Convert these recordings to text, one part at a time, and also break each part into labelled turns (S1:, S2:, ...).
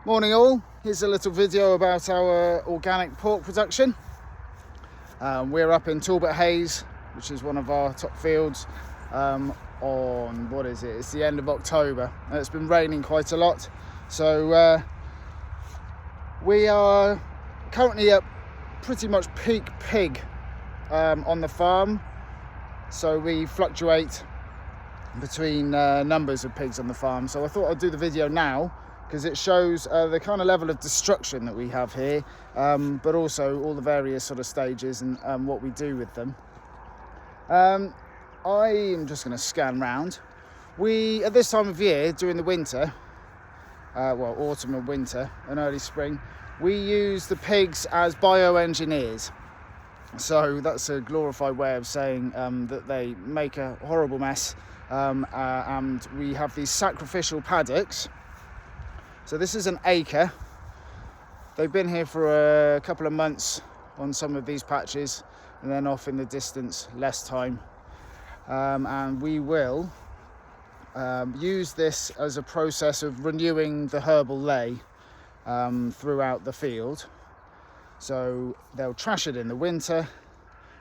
S1: Morning all, here's a little video about our organic pork production. We're up in Talbot Hayes, which is one of our top fields, on, it's the end of October. And it's been raining quite a lot, so we are currently at pretty much peak pig on the farm. So we fluctuate between numbers of pigs on the farm. So I thought I'd do the video now, because it shows the kind of level of destruction that we have here, but also all the various sort of stages and what we do with them. I am just going to scan round. We, at this time of year, during the winter, autumn and winter and early spring, we use the pigs as bioengineers. So that's a glorified way of saying that they make a horrible mess, and we have these sacrificial paddocks. So this is an acre. They've been here for a couple of months on some of these patches, and then off in the distance less time. And we will use this as a process of renewing the herbal ley throughout the field. So they'll trash it in the winter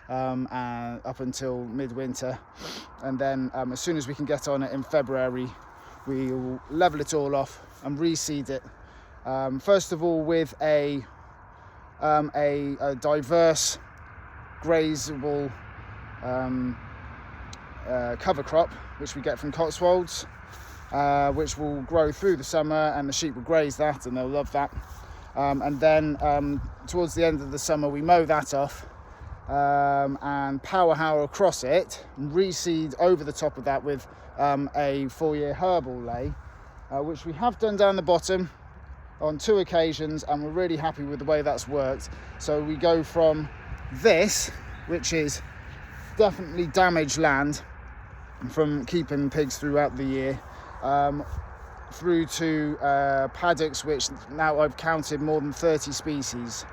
S1: and up until midwinter, and then as soon as we can get on it in February, we'll level it all off and reseed it. First of all, with a diverse grazable cover crop, which we get from Cotswolds, which will grow through the summer, and the sheep will graze that and they'll love that. And then towards the end of the summer, we mow that off and power harrow across it and reseed over the top of that with a 4-year herbal ley, which we have done down the bottom on 2 occasions, and we're really happy with the way that's worked. So we go from this, which is definitely damaged land from keeping pigs throughout the year, through to paddocks, which now I've counted more than 30 species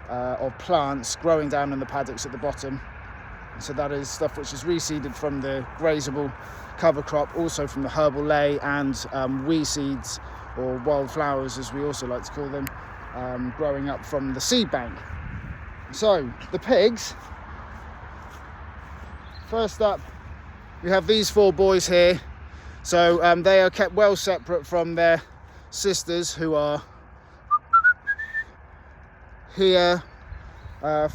S1: of plants growing down in the paddocks at the bottom. So that is stuff which is reseeded from the grazable cover crop, also from the herbal ley, and wee seeds, or wildflowers as we also like to call them, growing up from the seed bank. So the pigs, first up we have these 4 boys here. So they are kept well separate from their sisters, who are here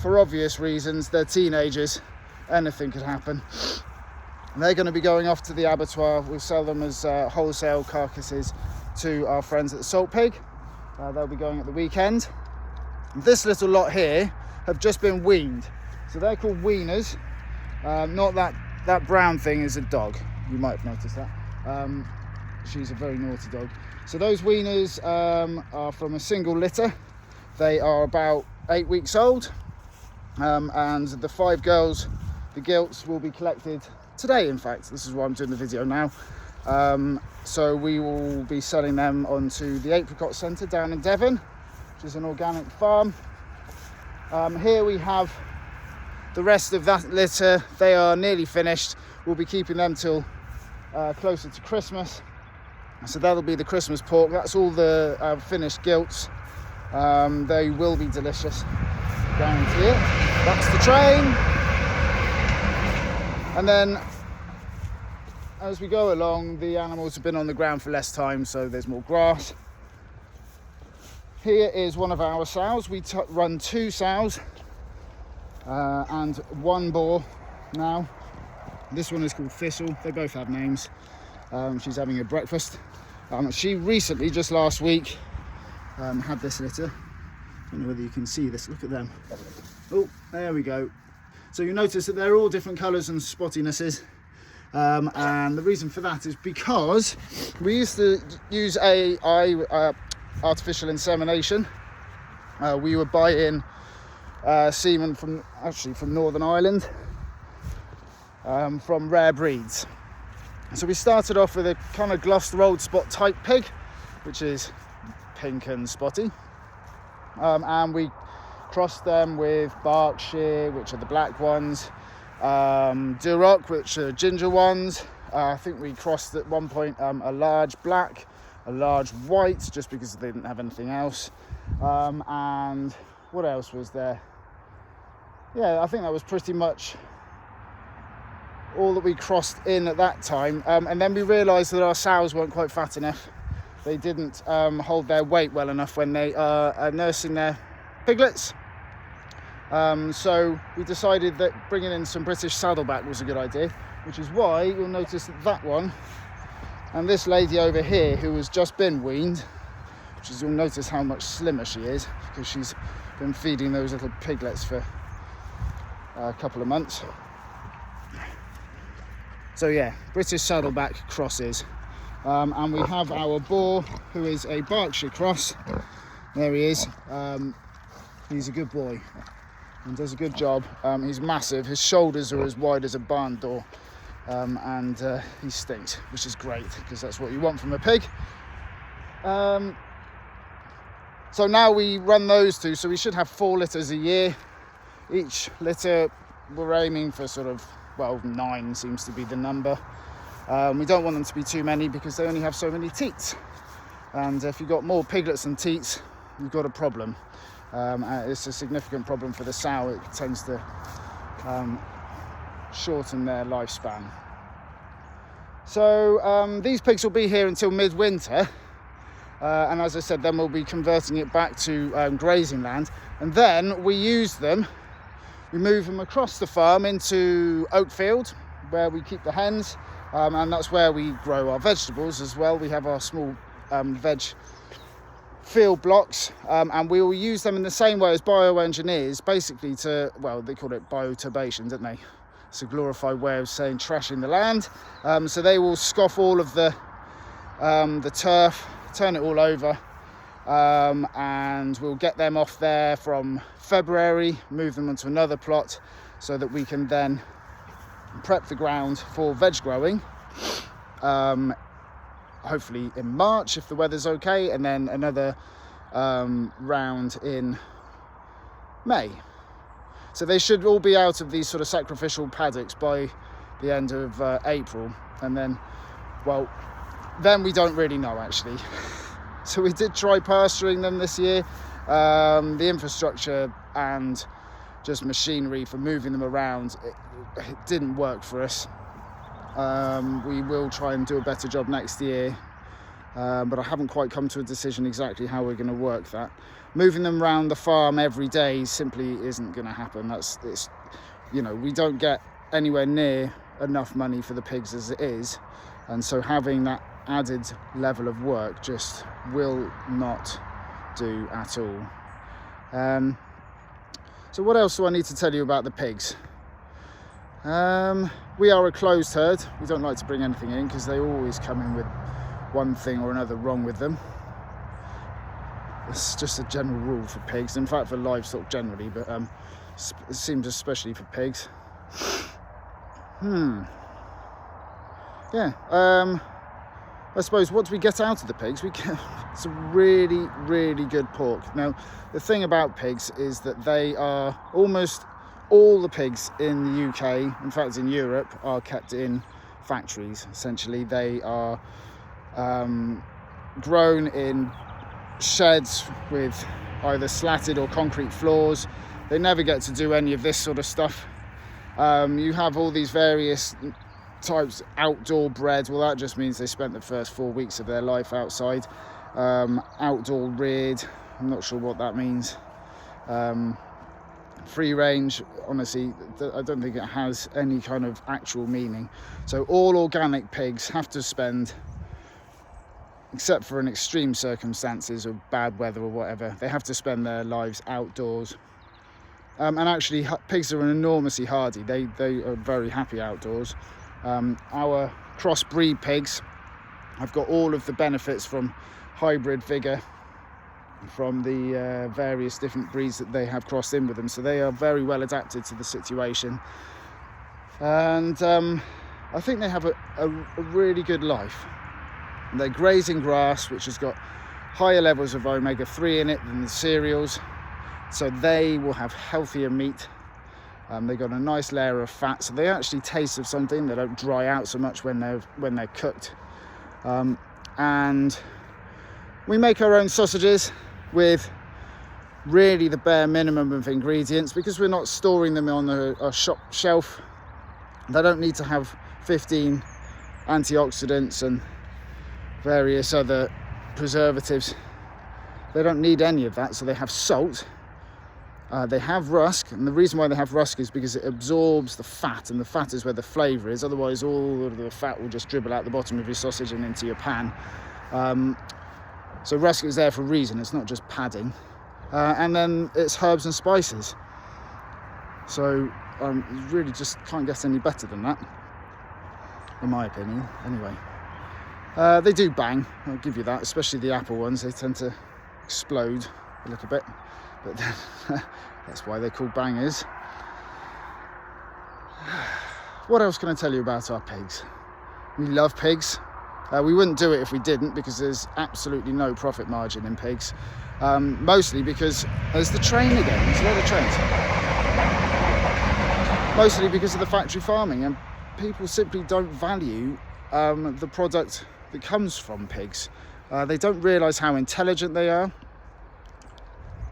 S1: for obvious reasons. They're teenagers, anything could happen. And they're going to be going off to the abattoir. We'll sell them as wholesale carcasses to our friends at the Salt Pig. They'll be going at the weekend. This little lot here have just been weaned. So they're called weaners. Not that brown thing is a dog. You might have noticed that. She's a very naughty dog. So those weaners are from a single litter. They are about 8 weeks old. And the 5 girls, the gilts, will be collected today. In fact, this is why I'm doing the video now. So we will be selling them onto the Apricot Centre down in Devon, which is an organic farm. Here we have the rest of that litter. They are nearly finished. We'll be keeping them till closer to Christmas. So that'll be the Christmas pork. That's all the finished gilts. They will be delicious, guarantee it. That's the train. And then as we go along, the animals have been on the ground for less time, so there's more grass. Here is one of our sows. We run 2 sows and 1 boar now. This one is called Thistle. They both have names. She's having her breakfast. She recently, just last week, had this litter. I don't know whether you can see this. Look at them. Oh, there we go. So you notice that they're all different colours and spottinesses. And the reason for that is because we used to use artificial insemination. We would buy in semen from Northern Ireland, from rare breeds. So we started off with a kind of Gloucester Old Spot type pig, which is pink and spotty, and we crossed them with Berkshire, which are the black ones, Duroc, which are ginger ones. I think we crossed at one point a large black a large white, just because they didn't have anything else. And what else was there? Yeah, I think that was pretty much all that we crossed in at that time. And then we realised that our sows weren't quite fat enough. They didn't hold their weight well enough when they are nursing their piglets. So we decided that bringing in some British saddleback was a good idea, which is why you'll notice that one and this lady over here, who has just been weaned, which is, you'll notice how much slimmer she is because she's been feeding those little piglets for a couple of months. So yeah, British saddleback crosses. And we have our boar, who is a Berkshire cross. There he is. He's a good boy and does a good job. He's massive. His shoulders are as wide as a barn door. And he stinks, which is great because that's what you want from a pig. So now we run those two, so we should have 4 litters a year. Each litter we're aiming for sort of, well, 9 seems to be the number. We don't want them to be too many because they only have so many teats, and if you've got more piglets than teats, you've got a problem. It's a significant problem for the sow. It tends to shorten their lifespan. So these pigs will be here until midwinter, and as I said, then we'll be converting it back to grazing land, and then we use them. We move them across the farm into Oakfield, where we keep the hens, and that's where we grow our vegetables as well. We have our small veg field blocks, and we will use them in the same way as bioengineers, basically to, well, they call it bioturbation, don't they? It's a glorified way of saying trashing the land. So they will scoff all of the turf, turn it all over, and we'll get them off there from February, move them onto another plot so that we can then prep the ground for veg growing, hopefully in March if the weather's okay, and then another round in May. So they should all be out of these sort of sacrificial paddocks by the end of April, and then, well, then we don't really know actually. So we did try pasturing them this year. The infrastructure and just machinery for moving them around, it didn't work for us. We will try and do a better job next year, but I haven't quite come to a decision exactly how we're going to work that. Moving them around the farm every day simply isn't going to happen. It's you know, we don't get anywhere near enough money for the pigs as it is, and so having that added level of work just will not do at all. So what else do I need to tell you about the pigs? We are a closed herd. We don't like to bring anything in because they always come in with one thing or another wrong with them. It's just a general rule for pigs, in fact for livestock generally, but it seems especially for pigs. Yeah, I suppose, what do we get out of the pigs? It's a really, really good pork. Now, the thing about pigs is that they are, almost all the pigs in the UK, in fact in Europe, are kept in factories. Essentially, they are grown in sheds with either slatted or concrete floors. They never get to do any of this sort of stuff. You have all these various types outdoor bred. Well, that just means they spent the first 4 weeks of their life outside. Outdoor reared, I'm not sure what that means. Free range, honestly, I don't think it has any kind of actual meaning. So all organic pigs have to spend, except for in extreme circumstances or bad weather or whatever, they have to spend their lives outdoors. And actually, pigs are enormously hardy. They are very happy outdoors. Our crossbreed pigs have got all of the benefits from hybrid vigour from the various different breeds that they have crossed in with them, so they are very well adapted to the situation, and I think they have a really good life. They're grazing grass, which has got higher levels of omega-3 in it than the cereals, so they will have healthier meat. They've got a nice layer of fat, so they actually taste of something. They don't dry out so much when they're cooked, and We make our own sausages with really the bare minimum of ingredients, because we're not storing them on a shop shelf. They don't need to have 15 antioxidants and various other preservatives. They don't need any of that. So they have salt, they have rusk, and the reason why they have rusk is because it absorbs the fat, and the fat is where the flavour is. Otherwise all of the fat will just dribble out the bottom of your sausage and into your pan. So rusk is there for a reason, it's not just padding. And then it's herbs and spices. So you really just can't get any better than that, in my opinion, anyway. They do bang, I'll give you that, especially the apple ones. They tend to explode a little bit, but that's why they're called bangers. What else can I tell you about our pigs? We love pigs. We wouldn't do it if we didn't, because there's absolutely no profit margin in pigs. Mostly because there's the train again, there's a lot of trains. Mostly because of the factory farming, and people simply don't value the product that comes from pigs. They don't realise how intelligent they are.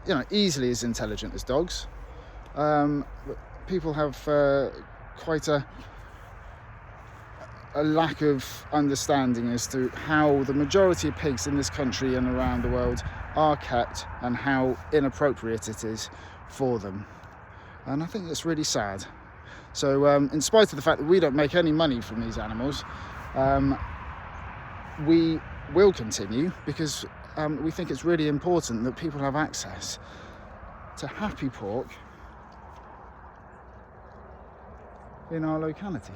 S1: You know, easily as intelligent as dogs. People have quite a lack of understanding as to how the majority of pigs in this country and around the world are kept, and how inappropriate it is for them. And I think that's really sad. So in spite of the fact that we don't make any money from these animals, we will continue, because we think it's really important that people have access to happy pork in our locality.